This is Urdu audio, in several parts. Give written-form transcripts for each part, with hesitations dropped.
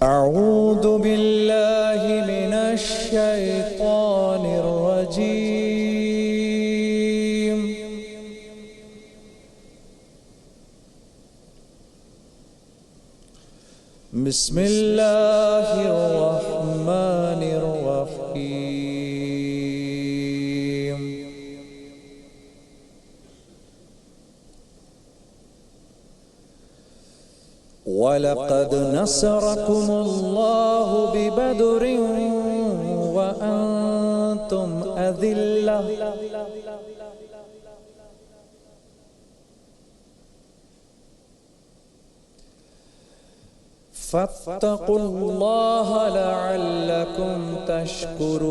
أعوذ بالله من الشيطان الرجيم بسم الله الرحمن الرحيم وَلَقَدْ نَصَرَكُمُ اللَّهُ بِبَدْرٍ وَأَنْتُمْ أَذِلَّةٌ فَاتَّقُوا اللَّهَ لَعَلَّكُمْ تَشْكُرُونَ۔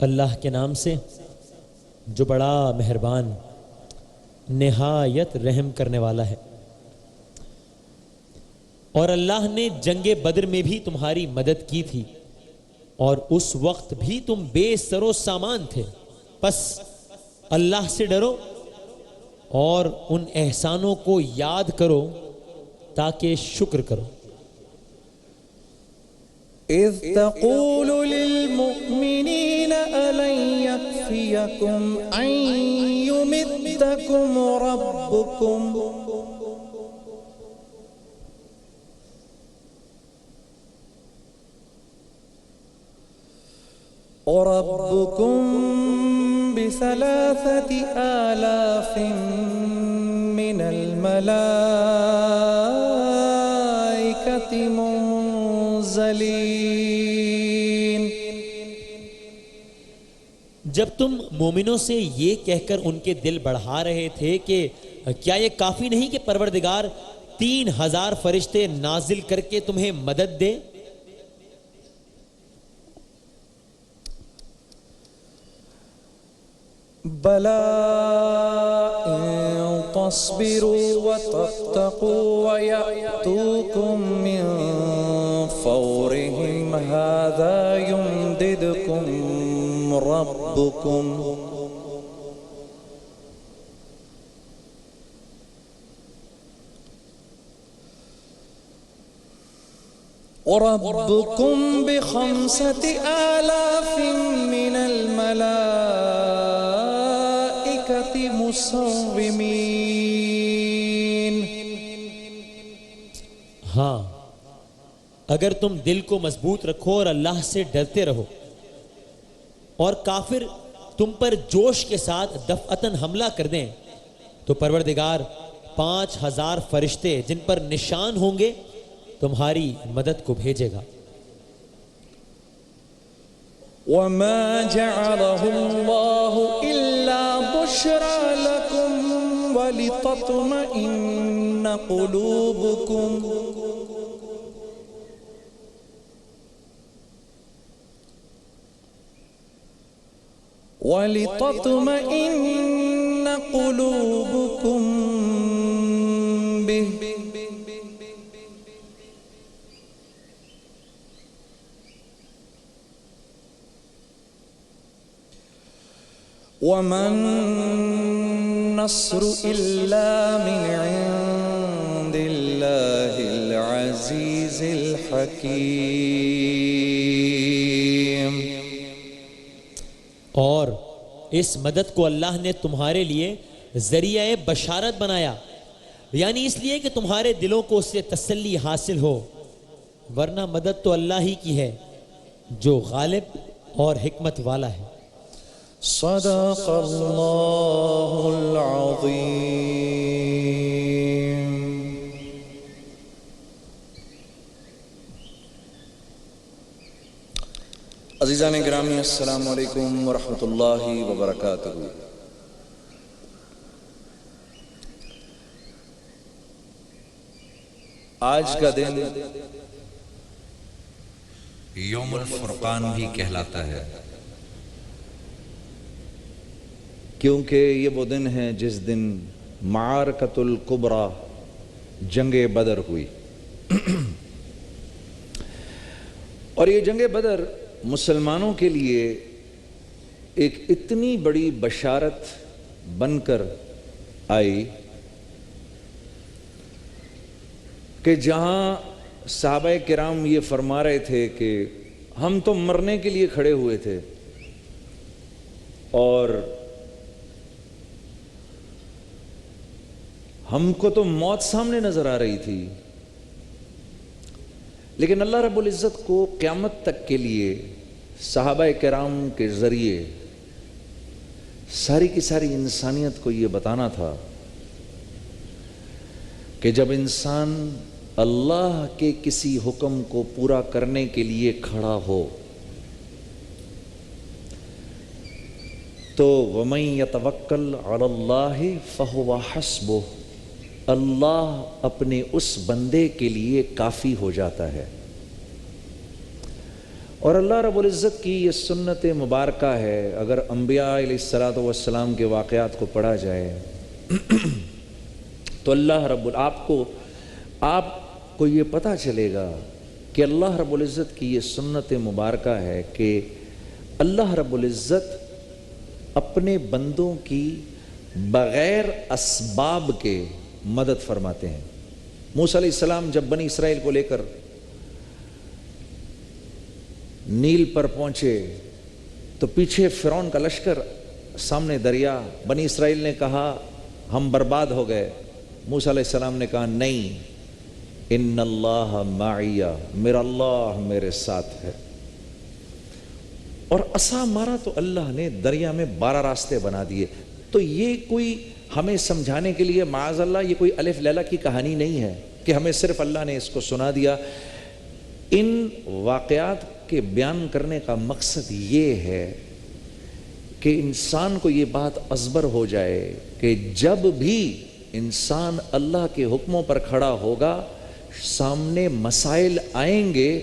اللہ کے نام سے جو بڑا مہربان نہایت رحم کرنے والا ہے۔ اور اللہ نے جنگ بدر میں بھی تمہاری مدد کی تھی اور اس وقت بھی تم بے سر و سامان تھے، پس اللہ سے ڈرو اور ان احسانوں کو یاد کرو تاکہ شکر کرو۔ اذ تقول للمؤمنین ألن يكفيكم أن يمدكم ربكم ب3,000 آلاف من الملائكة منزلين۔ جب تم مومنوں سے یہ کہہ کر ان کے دل بڑھا رہے تھے کہ کیا یہ کافی نہیں کہ پروردگار 3,000 فرشتے نازل کر کے تمہیں مدد دے؟ بَلَا إِن تَصْبِرُوا وَتَتَّقُوا وَيَأْتُوكُم مِّن فَوْرِهِمْ هَٰذَا يُمْدِدْكُم رَّبُّكُم ب5,000 من الملائكة مسومين۔ ہاں، اگر تم دل کو مضبوط رکھو اور اللہ سے ڈرتے رہو اور کافر تم پر جوش کے ساتھ دفعتاً حملہ کر دیں تو پروردگار 5,000 فرشتے جن پر نشان ہوں گے تمہاری مدد کو بھیجے گا۔ وَمَا جَعَلَهُ اللَّهُ إِلَّا بُشْرَىٰ لَكُمْ وَلِتَطْمَئِنَّ قُلُوبُكُمْ بِهِ وَمَا النَّصْرُ إِلَّا مِنْ عِنْدِ اللَّهِ الْعَزِيزِ الْحَكِيمِ۔ اور اس مدد کو اللہ نے تمہارے لیے ذریعہ بشارت بنایا، یعنی اس لیے کہ تمہارے دلوں کو اس سے تسلی حاصل ہو، ورنہ مدد تو اللہ ہی کی ہے جو غالب اور حکمت والا ہے۔ صدق اللہ العظیم۔ عزیزان گرامی، السلام علیکم ورحمۃ اللہ وبرکاتہ۔ آج کا دن یوم الفرقان بھی کہلاتا ہے، کیونکہ یہ وہ دن ہے جس دن معرکۃ الکبریٰ جنگ بدر ہوئی، اور یہ جنگ بدر مسلمانوں کے لیے ایک اتنی بڑی بشارت بن کر آئی کہ جہاں صحابہ کرام یہ فرما رہے تھے کہ ہم تو مرنے کے لیے کھڑے ہوئے تھے اور ہم کو تو موت سامنے نظر آ رہی تھی، لیکن اللہ رب العزت کو قیامت تک کے لیے صحابہ کرام کے ذریعے ساری کی ساری انسانیت کو یہ بتانا تھا کہ جب انسان اللہ کے کسی حکم کو پورا کرنے کے لیے کھڑا ہو تو وَمَن يَتَوَكَّلْ عَلَى اللَّهِ فَهُوَ حَسْبُهُ، اللہ اپنے اس بندے کے لیے کافی ہو جاتا ہے۔ اور اللہ رب العزت کی یہ سنت مبارکہ ہے، اگر انبیاء علیہ السلام کے واقعات کو پڑھا جائے تو اللہ آپ کو یہ پتہ چلے گا کہ اللہ رب العزت کی یہ سنت مبارکہ ہے کہ اللہ رب العزت اپنے بندوں کی بغیر اسباب کے مدد فرماتے ہیں۔ موسیٰ علیہ السلام جب بنی اسرائیل کو لے کر نیل پر پہنچے تو پیچھے فرعون کا لشکر، سامنے دریا، بنی اسرائیل نے کہا ہم برباد ہو گئے۔ موسیٰ علیہ السلام نے کہا نہیں، ان اللہ معی، میرا اللہ میرے ساتھ ہے، اور عصا مارا تو اللہ نے دریا میں 12 راستے بنا دیے۔ تو یہ کوئی ہمیں سمجھانے کے لیے معاذ اللہ یہ کوئی الف لیلہ کی کہانی نہیں ہے کہ ہمیں صرف اللہ نے اس کو سنا دیا۔ ان واقعات کے بیان کرنے کا مقصد یہ ہے کہ انسان کو یہ بات ازبر ہو جائے کہ جب بھی انسان اللہ کے حکموں پر کھڑا ہوگا سامنے مسائل آئیں گے،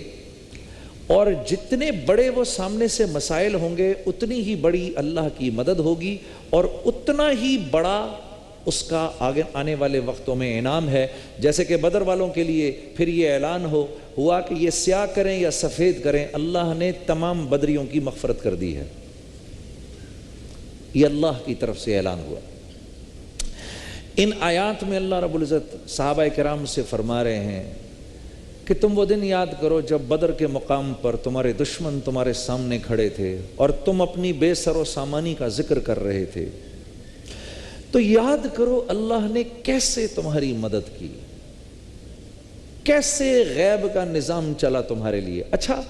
اور جتنے بڑے وہ سامنے سے مسائل ہوں گے اتنی ہی بڑی اللہ کی مدد ہوگی، اور اتنا ہی بڑا اس کا آگے آنے والے وقتوں میں انعام ہے۔ جیسے کہ بدر والوں کے لیے پھر یہ اعلان ہوا کہ یہ سیاہ کریں یا سفید کریں، اللہ نے تمام بدریوں کی مغفرت کر دی ہے، یہ اللہ کی طرف سے اعلان ہوا۔ ان آیات میں اللہ رب العزت صحابہ کرام سے فرما رہے ہیں کہ تم وہ دن یاد کرو جب بدر کے مقام پر تمہارے دشمن تمہارے سامنے کھڑے تھے اور تم اپنی بے سر و سامانی کا ذکر کر رہے تھے، تو یاد کرو اللہ نے کیسے تمہاری مدد کی، کیسے غیب کا نظام چلا تمہارے لیے۔ اچھا،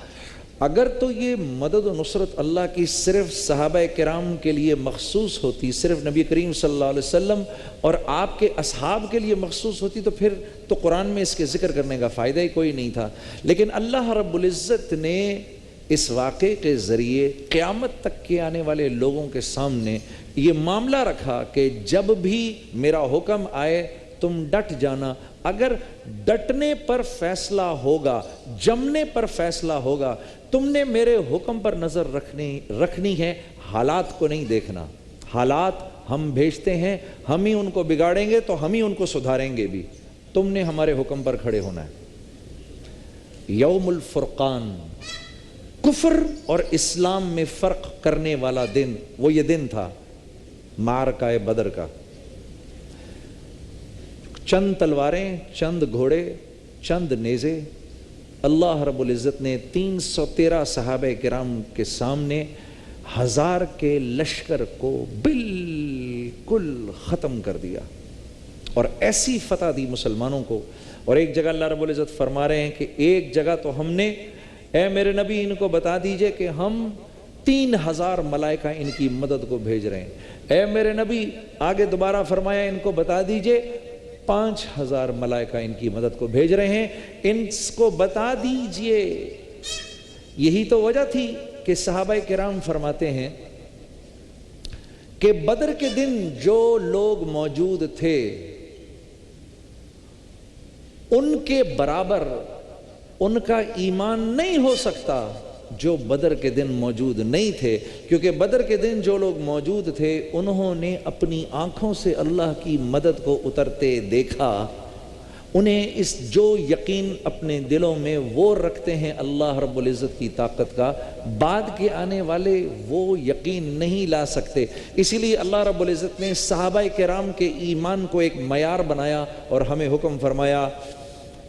اگر تو یہ مدد و نصرت اللہ کی صرف صحابہ کرام کے لیے مخصوص ہوتی، صرف نبی کریم صلی اللہ علیہ وسلم اور آپ کے اصحاب کے لیے مخصوص ہوتی، تو پھر تو قرآن میں اس کے ذکر کرنے کا فائدہ ہی کوئی نہیں تھا۔ لیکن اللہ رب العزت نے اس واقعے کے ذریعے قیامت تک کے آنے والے لوگوں کے سامنے یہ معاملہ رکھا کہ جب بھی میرا حکم آئے تم ڈٹ جانا۔ اگر ڈٹنے پر فیصلہ ہوگا، جمنے پر فیصلہ ہوگا، تم نے میرے حکم پر نظر رکھنی ہے، حالات کو نہیں دیکھنا۔ حالات ہم بھیجتے ہیں، ہم ہی ان کو بگاڑیں گے تو ہم ہی ان کو سدھاریں گے بھی، تم نے ہمارے حکم پر کھڑے ہونا ہے۔ یوم الفرقان، کفر اور اسلام میں فرق کرنے والا دن، وہ یہ دن تھا معرکہ بدر کا۔ چند تلواریں، چند گھوڑے، چند نیزے، اللہ رب العزت نے 313 صحابہ کرام کے سامنے 1000 کے لشکر کو بالکل ختم کر دیا، اور ایسی فتح دی مسلمانوں کو۔ اور ایک جگہ اللہ رب العزت فرما رہے ہیں کہ ایک جگہ تو ہم نے، اے میرے نبی ان کو بتا دیجئے کہ ہم 3000 ملائکہ ان کی مدد کو بھیج رہے ہیں۔ اے میرے نبی آگے دوبارہ فرمایا ان کو بتا دیجئے 5000 ملائکہ ان کی مدد کو بھیج رہے ہیں، ان کو بتا دیجئے۔ یہی تو وجہ تھی کہ صحابہ کرام فرماتے ہیں کہ بدر کے دن جو لوگ موجود تھے ان کے برابر ان کا ایمان نہیں ہو سکتا جو بدر کے دن موجود نہیں تھے، کیونکہ بدر کے دن جو لوگ موجود تھے انہوں نے اپنی آنکھوں سے اللہ کی مدد کو اترتے دیکھا، انہیں اس جو یقین اپنے دلوں میں وہ رکھتے ہیں اللہ رب العزت کی طاقت کا، بعد کے آنے والے وہ یقین نہیں لا سکتے۔ اسی لیے اللہ رب العزت نے صحابہ کرام کے ایمان کو ایک معیار بنایا اور ہمیں حکم فرمایا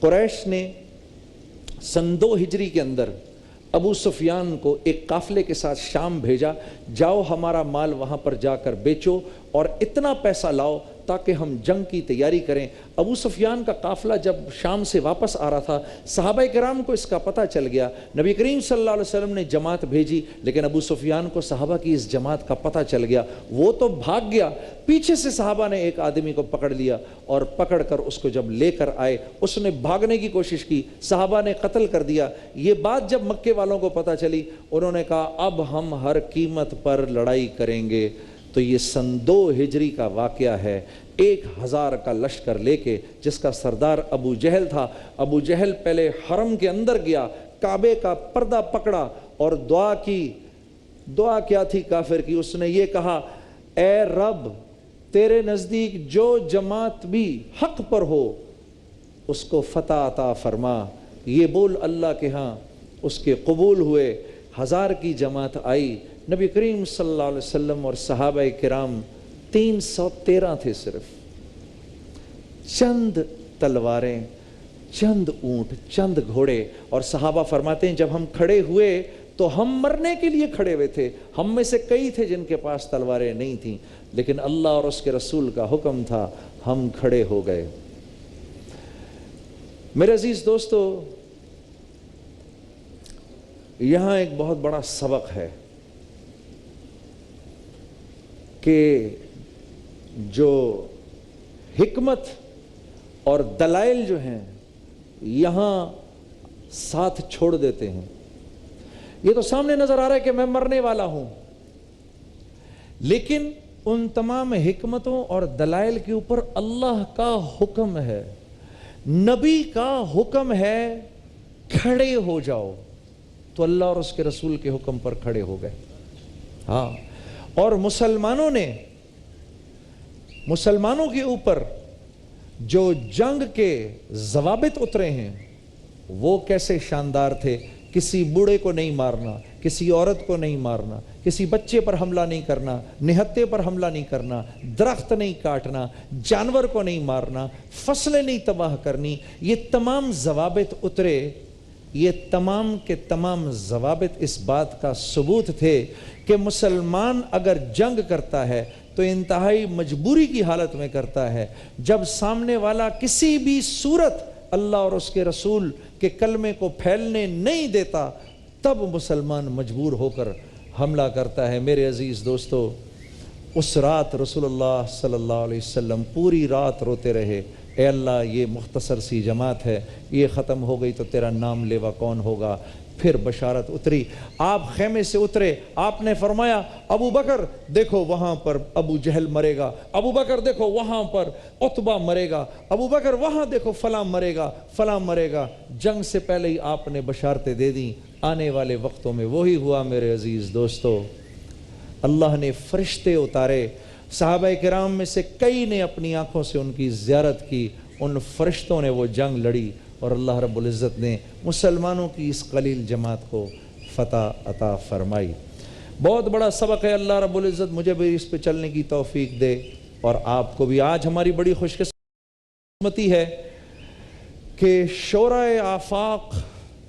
قریش نے سن 2 ہجری کے اندر ابو سفیان کو ایک قافلے کے ساتھ شام بھیجا، جاؤ ہمارا مال وہاں پر جا کر بیچو اور اتنا پیسہ لاؤ تاکہ ہم جنگ کی تیاری کریں۔ ابو سفیان کا قافلہ جب شام سے واپس آ رہا تھا، صحابہ کرام کو اس کا پتہ چل گیا، نبی کریم صلی اللہ علیہ وسلم نے جماعت بھیجی، لیکن ابو سفیان کو صحابہ کی اس جماعت کا پتہ چل گیا، وہ تو بھاگ گیا۔ پیچھے سے صحابہ نے ایک آدمی کو پکڑ لیا اور پکڑ کر اس کو جب لے کر آئے، اس نے بھاگنے کی کوشش کی، صحابہ نے قتل کر دیا۔ یہ بات جب مکے والوں کو پتہ چلی، انہوں نے کہا اب ہم ہر قیمت پر لڑائی کریں گے۔ تو یہ سن 2 ہجری کا واقعہ ہے، 1000 کا لشکر لے کے، جس کا سردار ابو جہل تھا۔ ابو جہل پہلے حرم کے اندر گیا، کعبے کا پردہ پکڑا اور دعا کی۔ دعا کیا تھی کافر کی؟ اس نے یہ کہا، اے رب تیرے نزدیک جو جماعت بھی حق پر ہو اس کو فتح عطا فرما۔ یہ بول اللہ کے ہاں اس کے قبول ہوئے، 1000 کی جماعت آئی۔ نبی کریم صلی اللہ علیہ وسلم اور صحابہ کرام 313 تھے، صرف چند تلواریں، چند اونٹ، چند گھوڑے، اور صحابہ فرماتے ہیں جب ہم کھڑے ہوئے تو ہم مرنے کے لیے کھڑے ہوئے تھے۔ ہم میں سے کئی تھے جن کے پاس تلواریں نہیں تھیں، لیکن اللہ اور اس کے رسول کا حکم تھا، ہم کھڑے ہو گئے۔ میرے عزیز دوستو، یہاں ایک بہت بڑا سبق ہے کہ جو حکمت اور دلائل جو ہیں یہاں ساتھ چھوڑ دیتے ہیں۔ یہ تو سامنے نظر آ رہا ہے کہ میں مرنے والا ہوں، لیکن ان تمام حکمتوں اور دلائل کے اوپر اللہ کا حکم ہے، نبی کا حکم ہے، کھڑے ہو جاؤ۔ تو اللہ اور اس کے رسول کے حکم پر کھڑے ہو گئے۔ ہاں، اور مسلمانوں کے اوپر جو جنگ کے ضوابط اترے ہیں وہ کیسے شاندار تھے۔ کسی بوڑھے کو نہیں مارنا، کسی عورت کو نہیں مارنا، کسی بچے پر حملہ نہیں کرنا، نہتے پر حملہ نہیں کرنا، درخت نہیں کاٹنا، جانور کو نہیں مارنا، فصلیں نہیں تباہ کرنی۔ یہ تمام ضوابط اترے۔ یہ تمام کے تمام ضوابط اس بات کا ثبوت تھے کہ مسلمان اگر جنگ کرتا ہے تو انتہائی مجبوری کی حالت میں کرتا ہے۔ جب سامنے والا کسی بھی صورت اللہ اور اس کے رسول کے کلمے کو پھیلنے نہیں دیتا، تب مسلمان مجبور ہو کر حملہ کرتا ہے۔ میرے عزیز دوستو، اس رات رسول اللہ صلی اللہ علیہ وسلم پوری رات روتے رہے، اے اللہ یہ مختصر سی جماعت ہے، یہ ختم ہو گئی تو تیرا نام لیوا کون ہوگا۔ پھر بشارت اتری، آپ خیمے سے اترے، آپ نے فرمایا ابو بکر دیکھو وہاں پر ابو جہل مرے گا، ابو بکر دیکھو وہاں پر عتبہ مرے گا، ابو بکر وہاں دیکھو فلاں مرے گا، فلاں مرے گا۔ جنگ سے پہلے ہی آپ نے بشارتیں دے دیں۔ آنے والے وقتوں میں وہی ہوا میرے عزیز دوستو۔ اللہ نے فرشتے اتارے، صحابہ کرام میں سے کئی نے اپنی آنکھوں سے ان کی زیارت کی، ان فرشتوں نے وہ جنگ لڑی اور اللہ رب العزت نے مسلمانوں کی اس قلیل جماعت کو فتح عطا فرمائی۔ بہت بڑا سبق ہے، اللہ رب العزت مجھے بھی اس پہ چلنے کی توفیق دے اور آپ کو بھی۔ آج ہماری بڑی خوش قسمتی ہے کہ شورائے آفاق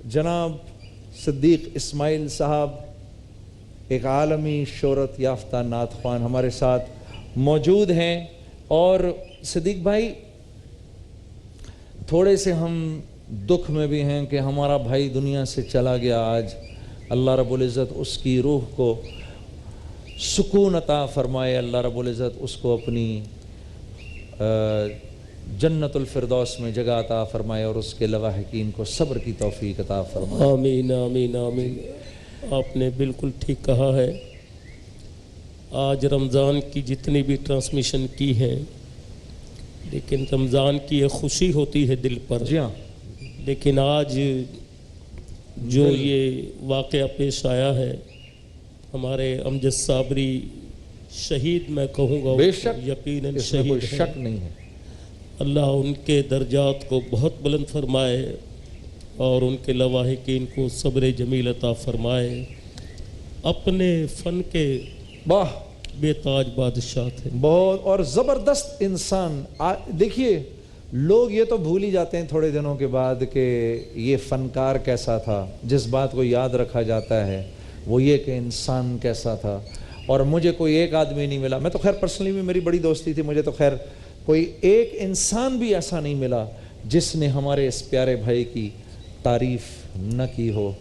جناب صدیق اسماعیل صاحب، ایک عالمی شہرت یافتہ نعت خوان ہمارے ساتھ موجود ہیں۔ اور صدیق بھائی، تھوڑے سے ہم دکھ میں بھی ہیں کہ ہمارا بھائی دنیا سے چلا گیا آج۔ اللہ رب العزت اس کی روح کو سکون عطا فرمائے، اللہ رب العزت اس کو اپنی جنت الفردوس میں جگہ عطا فرمائے اور اس کے لواحقین کو صبر کی توفیق عطا فرمائے۔ آمین آمین آمین۔ آپ نے بالکل ٹھیک کہا ہے۔ آج رمضان کی جتنی بھی ٹرانسمیشن کی ہے، لیکن رمضان کی ایک خوشی ہوتی ہے دل پر، جی ہاں، لیکن آج جو یہ واقعہ پیش آیا ہے، ہمارے امجد صابری شہید میں کہوں گا، بے شک یقیناً اس میں کوئی شہید شک ہیں۔ نہیں ہے۔ اللہ ان کے درجات کو بہت بلند فرمائے اور ان کے لواحقین کو صبر جمیل عطا فرمائے۔ اپنے فن کے واہ، بے تاج بادشاہ تھے۔ بہت اور زبردست انسان۔ دیکھیے لوگ یہ تو بھول ہی جاتے ہیں تھوڑے دنوں کے بعد کہ یہ فنکار کیسا تھا. جس بات کو یاد رکھا جاتا ہے وہ یہ کہ انسان کیسا تھا. اور مجھے کوئی ایک آدمی نہیں ملا, میں تو خیر پرسنلی بھی میری بڑی دوستی تھی, مجھے تو خیر کوئی ایک انسان بھی ایسا نہیں ملا جس نے ہمارے اس پیارے بھائی کی تعریف نہ کی ہو.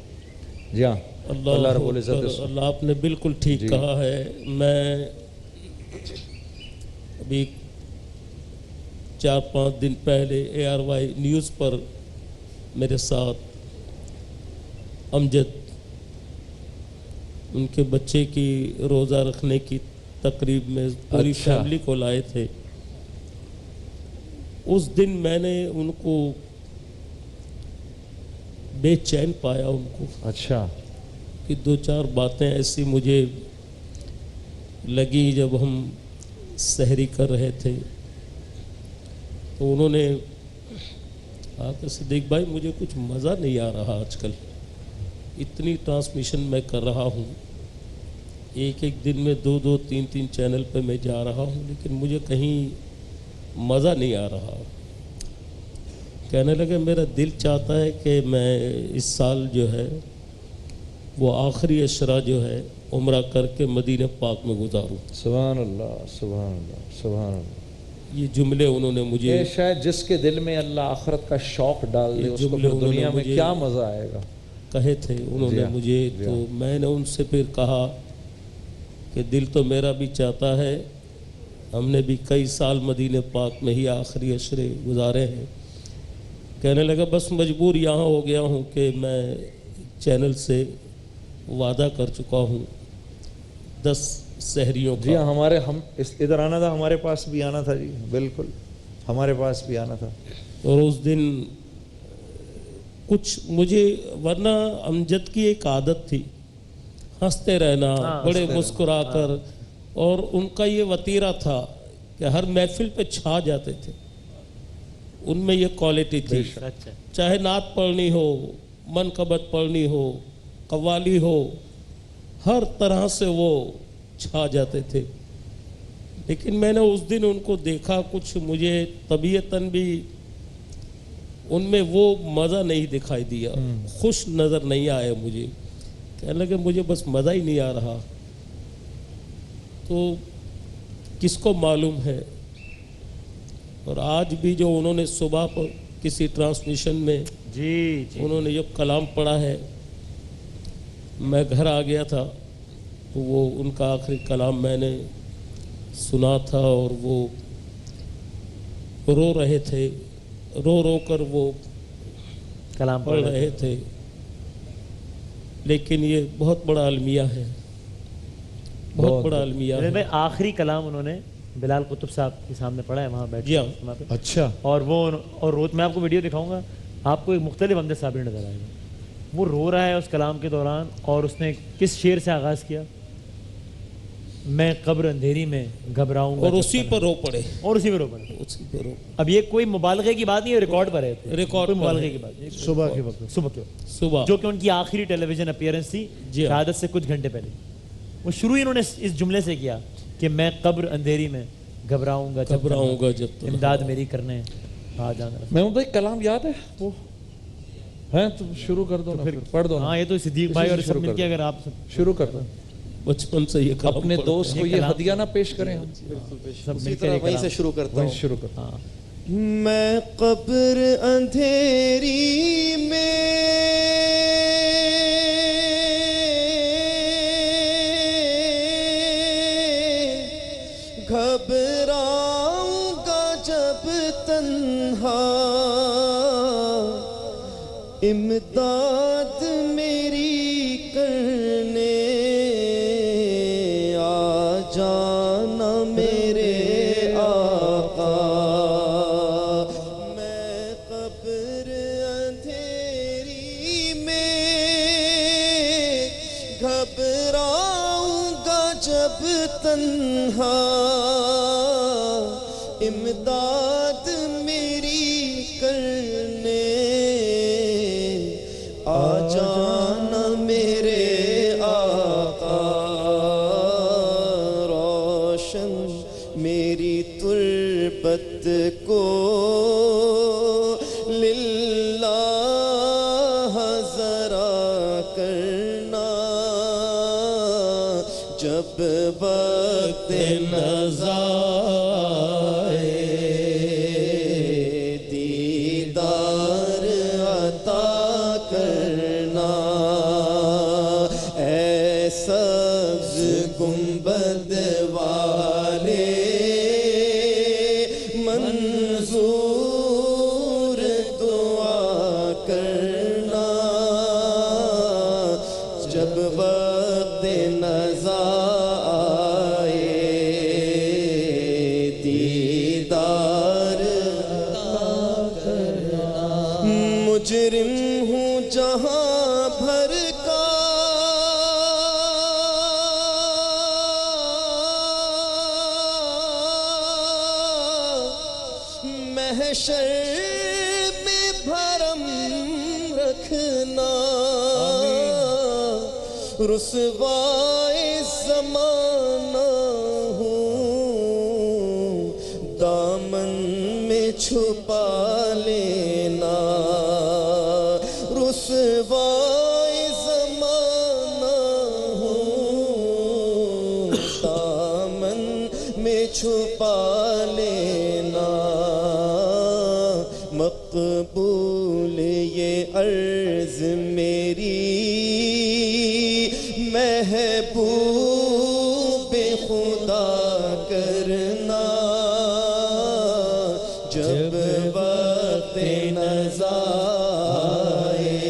جی ہاں, اللہ رب العزت. اللہ آپ نے بالکل ٹھیک کہا ہے. میں ابھی 4-5 دن پہلے ARY نیوز پر میرے ساتھ امجد ان کے بچے کی روزہ رکھنے کی تقریب میں پوری فیملی کو لائے تھے. اس دن میں نے ان کو بے چین پایا ان کو. اچھا. کہ 2-4 باتیں ایسی مجھے لگی جب ہم سحری کر رہے تھے تو انہوں نے کہا کہ صدیق بھائی مجھے کچھ مزہ نہیں آ رہا آج کل, اتنی ٹرانسمیشن میں کر رہا ہوں, ایک دن میں 2-2 3-3 چینل پہ میں جا رہا ہوں, لیکن مجھے کہیں مزہ نہیں آ رہا. کہنے لگے میرا دل چاہتا ہے کہ میں اس سال جو ہے وہ آخری عشرہ جو ہے عمرہ کر کے مدینہ پاک میں گزاروں. سبحان اللہ, سبحان اللہ, سبحان اللہ. یہ جملے انہوں نے مجھے, شاید جس کے دل میں اللہ آخرت کا شوق ڈال دے اس کو دنیا میں کیا مزہ آئے گا, کہے تھے انہوں نے مجھے. تو میں نے ان سے پھر کہا کہ دل تو میرا بھی چاہتا ہے, ہم نے بھی کئی سال مدینہ پاک میں ہی آخری عشرے گزارے ہیں. کہنے لگا بس مجبور یہاں ہو گیا ہوں کہ میں چینل سے وعدہ کر چکا ہوں 10 سحریوں کا. جی ہاں, ہمارے ہم ادھر آنا تھا, ہمارے پاس بھی آنا تھا. جی بالکل, ہمارے پاس بھی آنا تھا. اور اس دن کچھ مجھے, ورنہ امجد کی ایک عادت تھی ہنستے رہنا, بڑے مسکرا کر, اور ان کا یہ وتیرہ تھا کہ ہر محفل پہ چھا جاتے تھے. ان میں یہ کوالٹی تھی, چاہے نعت پڑھنی ہو, منقبت پڑھنی ہو, قوالی ہو, ہر طرح سے وہ چھا جاتے تھے. لیکن میں نے اس دن ان کو دیکھا, کچھ مجھے طبیعتاً بھی ان میں وہ مزہ نہیں دکھائی دیا, خوش نظر نہیں آئے مجھے. کہنے لگے مجھے بس مزہ ہی نہیں آ رہا. تو کس کو معلوم ہے. اور آج بھی جو انہوں نے صبح پر کسی ٹرانسمیشن میں انہوں نے جو کلام پڑھا ہے, میں گھر آ گیا تھا تو وہ ان کا آخری کلام میں نے سنا تھا, اور وہ رو رہے تھے, رو رو کر وہ کلام پڑھ رہے تھے. لیکن یہ بہت بڑا المیہ ہے, بہت بڑا المیہ ہے. آخری کلام انہوں نے بلال قطب صاحب کے سامنے پڑھا ہے وہاں بیٹھ. اچھا. اور وہ, اور روز میں آپ کو ویڈیو دکھاؤں گا, آپ کو ایک مختلف امجد صابری نظر آئے گا. وہ رو رہا ہے اس کلام کے دوران, اور اس نے کس شعر سے آغاز کیا, میں قبر اندھیری میں گھبراؤں گا, اور اسی پر رو پڑے, اور اسی پہ رو پڑے. اب یہ کوئی مبالغے کی بات نہیں ہے, ریکارڈ پر ہے, ریکارڈ مبالغے کی بات, صبح کے وقت, صبح جو کہ ان کی آخری ٹیلی ویژن اپیئرنس تھی شہادت سے کچھ گھنٹے پہلے. وہ شروع ہی انہوں نے اس جملے سے کیا کہ میں قبر اندھیری میں گھبراؤں گا جب امداد میری کرنے آ جانا. میں بھائی کلام یاد ہے وہ ہیں, تو شروع کر دو, پھر پڑھ دو. ہاں, یہ تو صدیق بھائی اور سب مل کے اگر آپ شروع کر دو, بچپن سے یہ اپنے دوست کو یہ ہدیہ نہ پیش کریں. سب مل کر وہیں سے شروع کرتا ہوں. شروع کرتا. میں قبر اندھیری میں گھبراؤں گا جب تنہا, امداد میری کرنے آ جانا میرے آقا. میں قبر اندھیری میں گھبراؤں گا جب تنہا, امداد میری کرنے آ جانا میرے آقا. روشن میری تربت کو للہ ذرا کرنا، جب وقت نزا دیدار عطا کرنا، اے سبز گنبد والے منظور دعا کرنا، جب وقت نزا آئے دیدار عطا کرنا۔ مجرم ہوں جہاں بھر کا، محشر میں بھرم رکھنا، رسوائے زمانہ ہوں دامن میں چھپا لینا، رسوائے زمانہ ہوں دامن میں چھپا لینا، مقبول یہ عرض میری محبوب خدا کرنا، جب وقت نزا آئے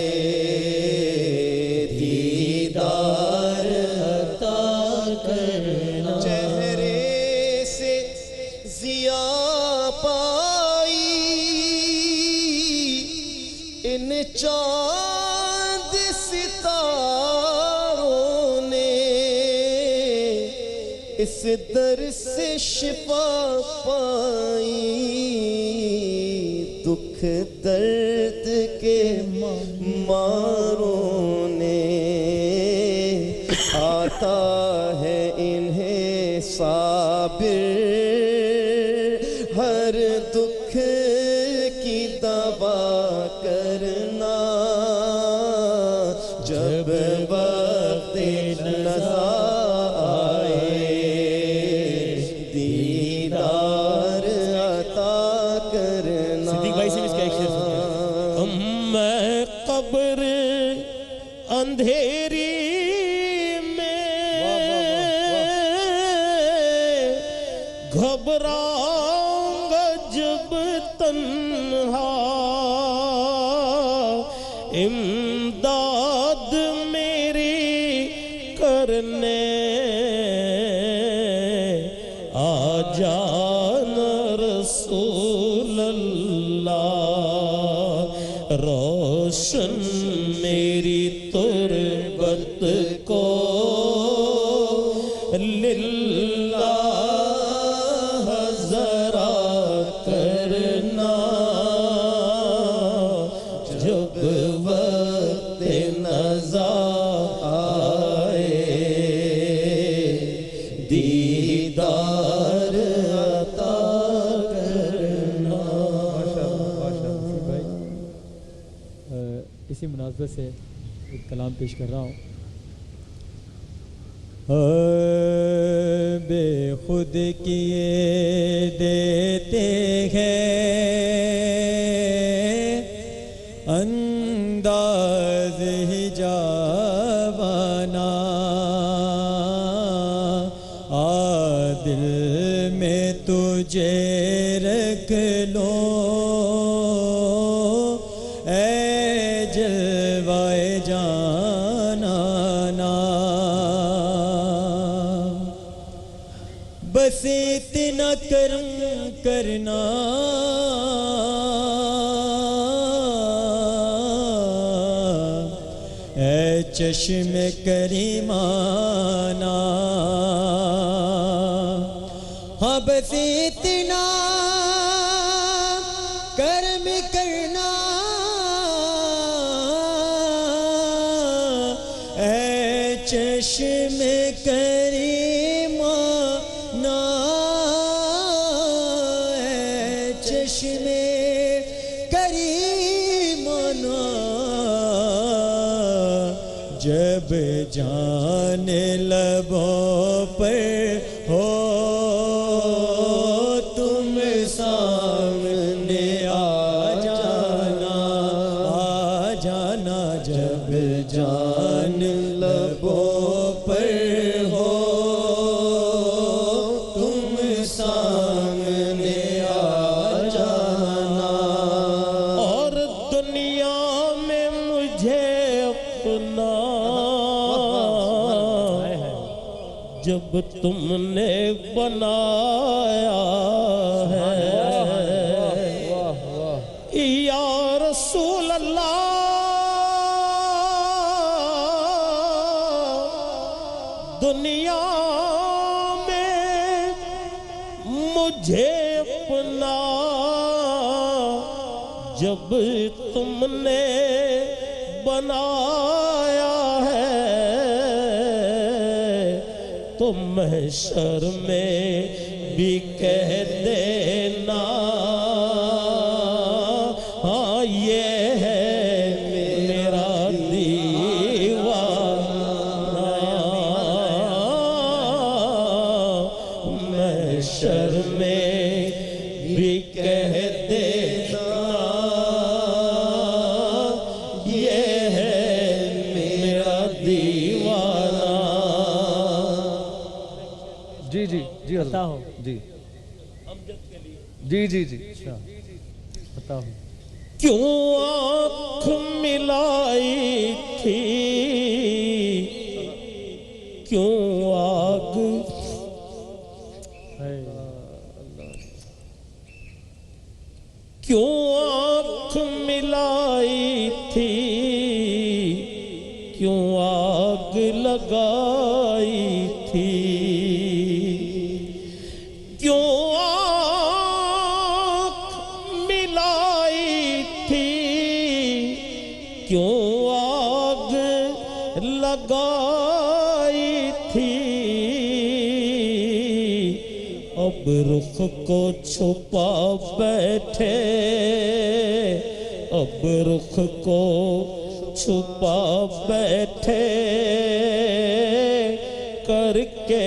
دیدار عطا کرنا۔ چہرے سے ضیا پائی ان چاند ستاروں نے، اس در سے شفا پائی دکھ درد کے ماروں نے، آتا ہے انہیں صابر ہر دکھ کی دوا کرنا، جب وقت نزا آئے دیدار عطا کرنا۔ صدیق بھائی سے اس کا ایک شعر سنتے ہیں۔ میں قبر اندھیری میں گھبراؤں گا جب تنہا، امداد میری کرنے آ جانا رسول اللہ، روشن میری تربت کو للہ ذرا کرنا، جب وقت نزا آئے دیدار عطا کرنا۔ اسی مناسبت سے ایک کلام پیش کر رہا ہوں۔ بے خود کیے دیتے ہیں انداز حجابانا، دل میں تجھے رکھ لو اے جلوائے جانانا، بس اتنا کرم کرنا اے چشم کریمانا، ہاں بس اتنا کرم کرنا اے چشم کریمانا، اے چشمے کریمانہ جب جان لبوں پر ہو تم سامنے آ جانا جب جان لبوں پر ہو تم سامنے آ جانا اور دنیا میں مجھے اپنا جب تم نے بنایا ہے یا رسول اللہ دنیا میں مجھے اپنا جب تم نے بنایا ہے تو محشر میں بھی کہہ دینا ہاں یہ ہے میرا دیوانہ محشر میں بھی کہہ دینا یہ ہے میرا دیوانہ جی جی جی پتا ہو جی جی جی جی پتا ہو کیوں آنکھ ملائی تھی کیوں آگ کیوں آنکھ ملائی تھی کیوں آگ لگائی تھی کیوں آنکھ ملائی تھی کیوں آگ لگائی تھی اب رخ کو چھپا بیٹھے اب رخ کو چھپا بیٹھے کر کے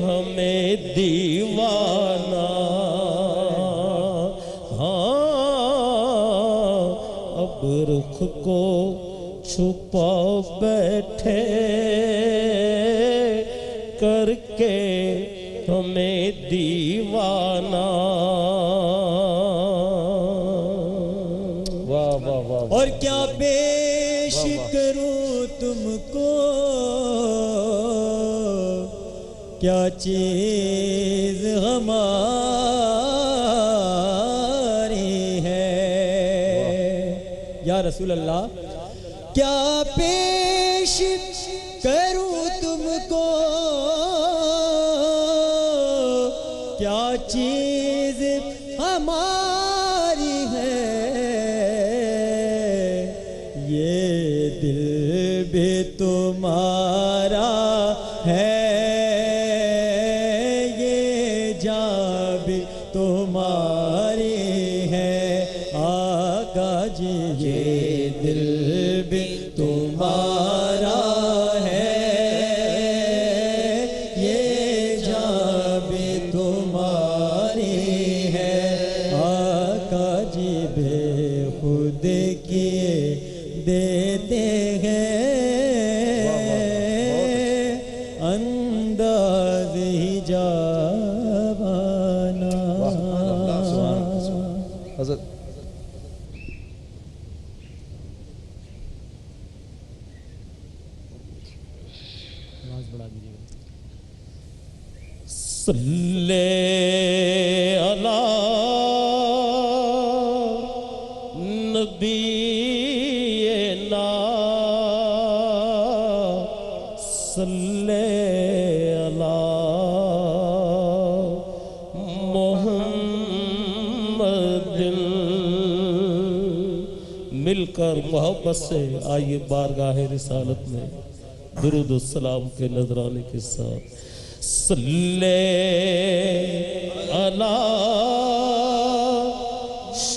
ہمیں دیوانہ ہاں اب رخ کو چھپا بیٹھے کر کے ہمیں دیوانہ واہ واہ واہ اور کیا پیش کروں تم کو کیا چیز ہماری ہے یا رسول اللہ کیا پیش کروں تم کو کیا چیز ہماری ہے یہ دل بھی تمہارا ہے یہ جان بھی تمہاری ہے آقا جی یہ دل بھی تمہارا ہے یہ جان بھی تمہاری ہے آقا جی بے خود کیے دیتے ہیں انداز ہی جاوانا حضرت آواز بڑھا دیجیے گا صلی علی نبینا صلی علی محمد مل کر محبت سے آئیے بارگاہ رسالت میں درود و سلام کے نذرانے کے ساتھ صلی علی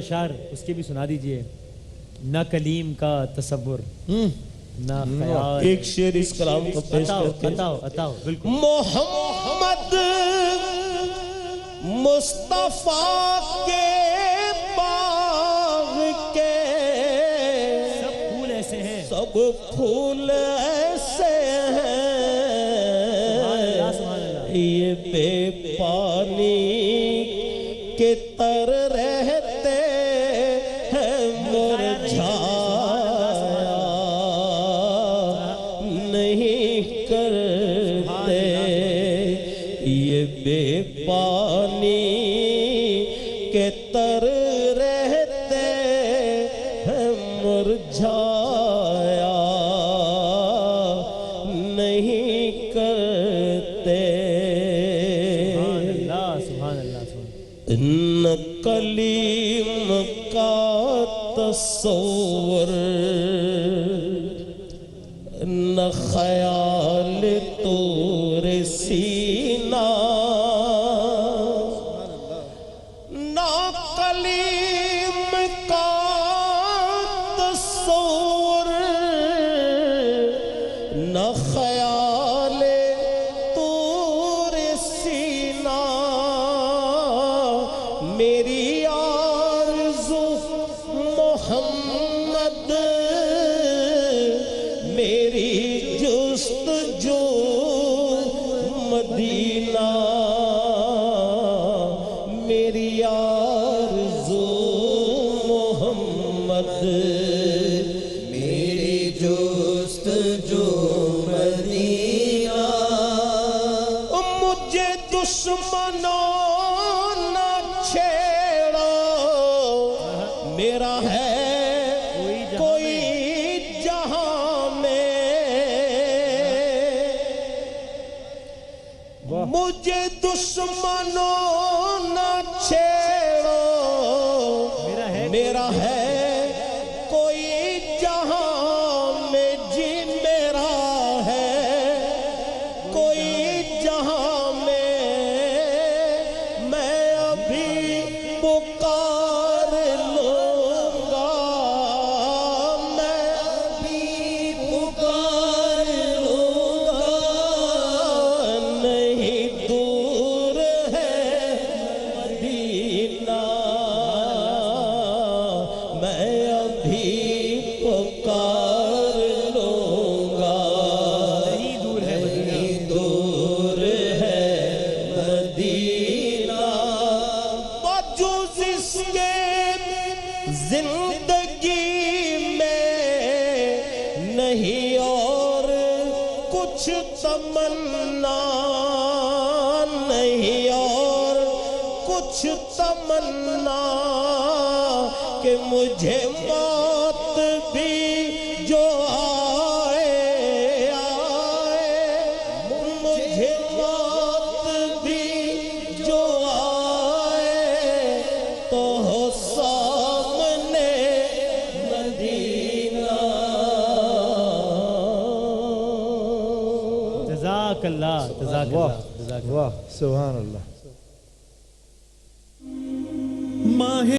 اشعار اس کے بھی سنا دیجئے. نہ کلیم کا تصور نہ خیال. ایک شعر اس کلام کو پیش کرتے ہیں. عطاؤ بالکل. محمد مصطفیٰ کے باغ کے سب پھول ایسے ہیں. سب پھول ایسے ہیں یہ بے پانی کے تر رہتے ہیں مرجھایا نہیں کرتے. یہ بے پانی کے تر رہتے ہیں مرجھایا نہیں کرتے. سبحان اللہ. نہ کلیم کا تصور نہ خیال طور سینہ نہ کلیم کا تصور نہ خیال طور سینہ میری آرزو محمد میری جستجو مدینہ میری آرزو محمد میری جستجو مدینہ. مجھے دشمنوں نہ چھیڑو میرا ہے کوئی جہاں میں. مجھے دشمنوں نہ چھیڑو میرا ہے کوئی جہاں میں. جی میرا ہے کوئی جہاں میں. میں ابھی پکار لوں گا میں ابھی پکار لوں گا. نہیں دور ہے مدینہ میں ابھی پکار لوں گا. نہیں دور ہے مدینہ. بجوز اس کے زندگی میں نہیں اور کچھ تمنا نہیں اور کچھ تمنا کہ مجھے موت بھی جو آئے مجھے موت بھی جو آئے تو ہو سامنے مدینہ. جزاک اللہ. واہ سبحان اللہ.